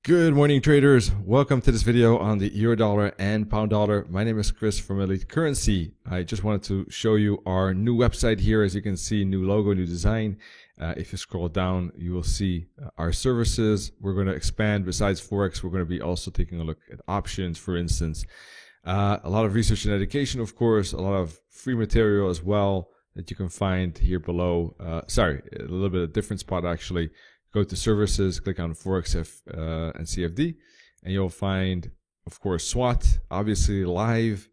Good morning, traders. Welcome to this video on the euro dollar and pound dollar. My name is Chris from Elite Currency. I just wanted to show you our new website here. As you can see, new logo, new design. If you scroll down, you will see our services. We're going to expand. Besides Forex, we're going to be also taking a look at options, for instance. A lot of research and education, of course, a lot of free material as well that you can find here below. A little bit of different spot actually. Go to services, click on Forex and CFD, and you'll find, of course, SWOT, obviously live,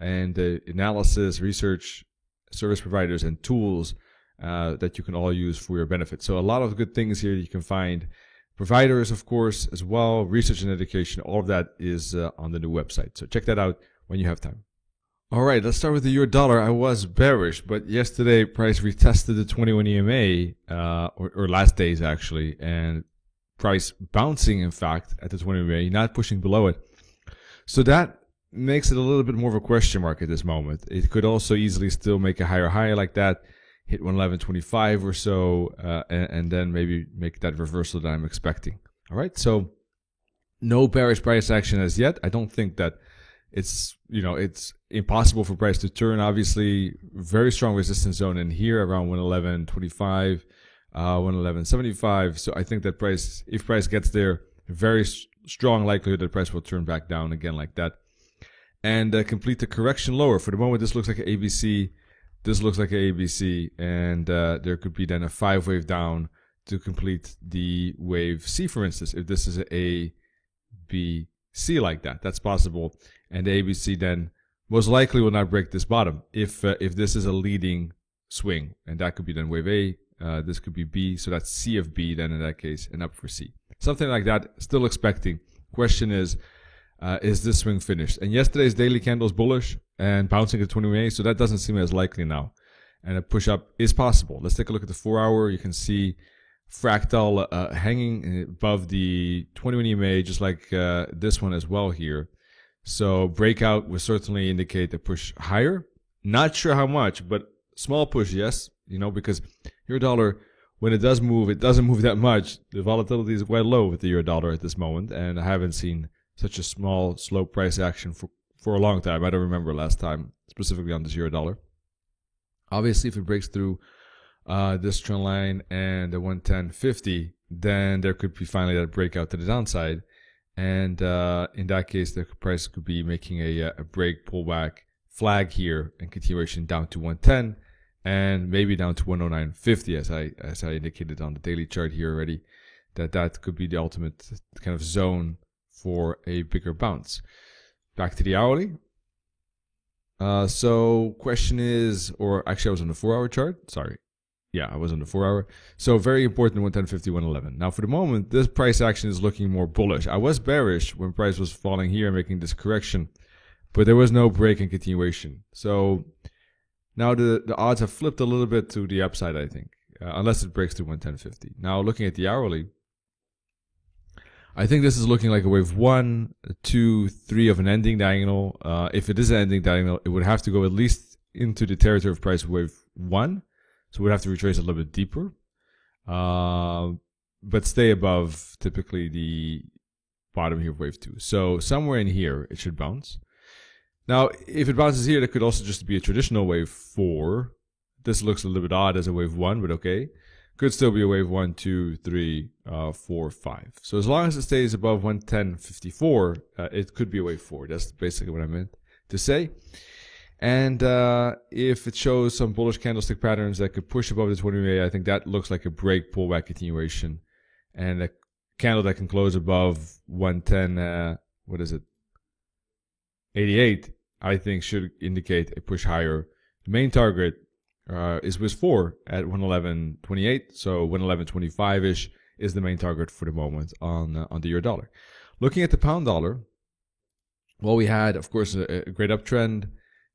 and analysis, research, service providers, and tools that you can all use for your benefit. So a lot of good things here you can find. Providers, of course, as well, research and education, all of that is on the new website. So check that out when you have time. All right, let's start with the euro dollar. I was bearish, but yesterday price retested the 21 EMA, or last days actually, and price bouncing, in fact, at the 20 EMA, not pushing below it. So that makes it a little bit more of a question mark at this moment. It could also easily still make a higher high like that, hit 111.25 or so, and then maybe make that reversal that I'm expecting. All right, so no bearish price action as yet. I don't think that it's impossible for price to turn. Obviously, very strong resistance zone in here around 111.25, 111.75. So I think that if price gets there, very strong likelihood that price will turn back down again like that and complete the correction lower. For the moment, this looks like an ABC. This looks like an ABC, and there could be then a 5-wave down to complete the wave C, for instance. If this is an A, B, C like that, that's possible. And the ABC then most likely will not break this bottom if this is a leading swing, and that could be then wave A. This could be B, so that's C of B then in that case, and up for C, something like that. Still expecting. Question is this swing finished? And yesterday's daily candle is bullish and bouncing at 20 so that doesn't seem as likely now. And a push up is possible. Let's take a look at the 4-hour. You can see fractal hanging above the 21 EMA, just like this one as well here. So breakout would certainly indicate a push higher. Not sure how much, but small push, yes. Because euro dollar, when it does move, it doesn't move that much. The volatility is quite low with the euro dollar at this moment, and I haven't seen such a small, slow price action for a long time. I don't remember last time, specifically on this euro dollar. Obviously, if it breaks through this trend line and the 110.50, then there could be finally that breakout to the downside. And in that case, the price could be making a break, pullback, flag here, and continuation down to 110, and maybe down to 109.50, as I indicated on the daily chart here already. That could be the ultimate kind of zone for a bigger bounce. Back to the hourly. So question is, or actually I was on the 4-hour chart. Sorry. Yeah, I was on the 4-hour. So very important, 110.50, 111. Now for the moment, this price action is looking more bullish. I was bearish when price was falling here, making this correction, but there was no break and continuation. So now the odds have flipped a little bit to the upside, I think, unless it breaks to 110.50. Now looking at the hourly, I think this is looking like a wave 1, 2, 3 of an ending diagonal. If it is an ending diagonal, it would have to go at least into the territory of price wave 1. So we'd have to retrace a little bit deeper, but stay above typically the bottom here of wave 2. So somewhere in here, it should bounce. Now, if it bounces here, that could also just be a traditional wave 4. This looks a little bit odd as a wave 1, but okay. Could still be a wave 1, 2, 3, 4, 5. So as long as it stays above 110.54, it could be a wave 4. That's basically what I meant to say. And if it shows some bullish candlestick patterns that could push above the 20 EMA, I think that looks like a break, pullback, continuation. And a candle that can close above 110, 88, I think should indicate a push higher. The main target is WIS 4 at 111.28, so 111.25-ish is the main target for the moment on the euro dollar. Looking at the pound dollar, well, we had, of course, a great uptrend,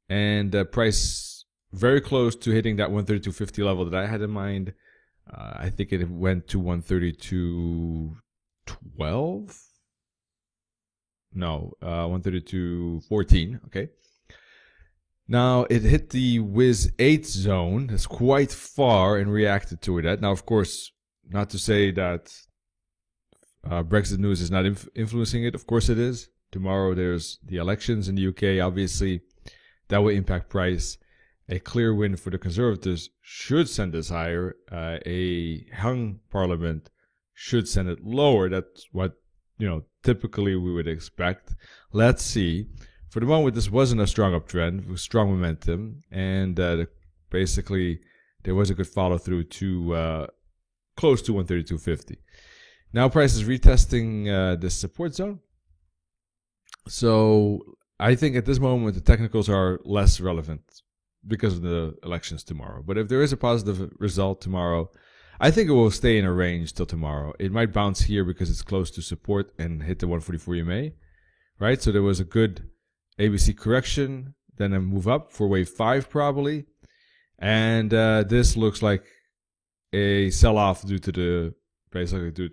and price very close to hitting that 132.50 level that I had in mind. I think it went to 132.12. No, 132.14. Okay. Now it hit the WIS 8 zone. That's quite far and reacted to that. Now, of course, not to say that Brexit news is not influencing it. Of course it is. Tomorrow there's the elections in the UK. Obviously, that will impact price. A clear win for the Conservatives should send us higher. A hung parliament should send it lower. That's what, typically we would expect. Let's see. For the moment, this wasn't a strong uptrend with strong momentum, and basically there was a good follow through to close to 132.50. Now price is retesting this support zone. So I think at this moment the technicals are less relevant because of the elections tomorrow. But if there is a positive result tomorrow, I think it will stay in a range till tomorrow. It might bounce here because it's close to support and hit the 144 EMA, right? So there was a good ABC correction, then a move up for wave 5 probably. And this looks like a sell-off due to the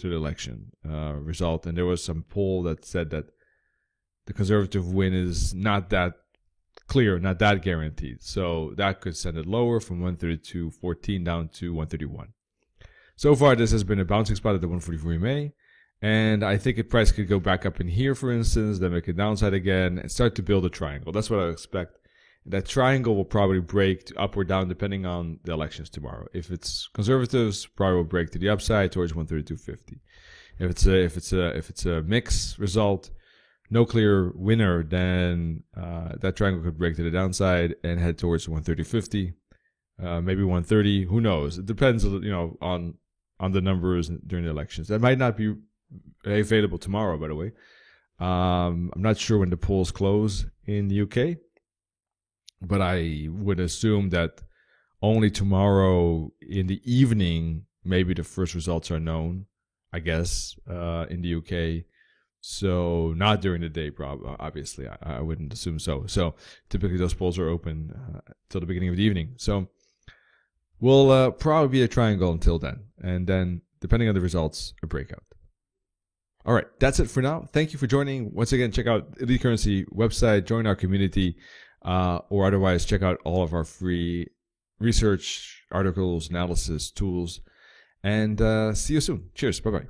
election result. And there was some poll that said that the Conservative win is not that clear, not that guaranteed. So that could send it lower from 132.14 down to 131. So far, this has been a bouncing spot at the 144 EMA. And I think price could go back up in here, for instance, then make a downside again and start to build a triangle. That's what I expect. That triangle will probably break to up or down depending on the elections tomorrow. If it's Conservatives, probably will break to the upside towards 132.50. If it's a mixed result, no clear winner, then that triangle could break to the downside and head towards 130.50, maybe 130. Who knows? It depends, on the numbers during the elections. That might not be available tomorrow, by the way. I'm not sure when the polls close in the UK, but I would assume that only tomorrow in the evening, maybe the first results are known, I guess, in the UK. So not during the day, obviously. I wouldn't assume so. So typically those polls are open till the beginning of the evening. So we'll probably be a triangle until then. And then, depending on the results, a breakout. All right, that's it for now. Thank you for joining. Once again, check out Elite Currency website, join our community, or otherwise check out all of our free research, articles, analysis, tools. And see you soon. Cheers. Bye-bye.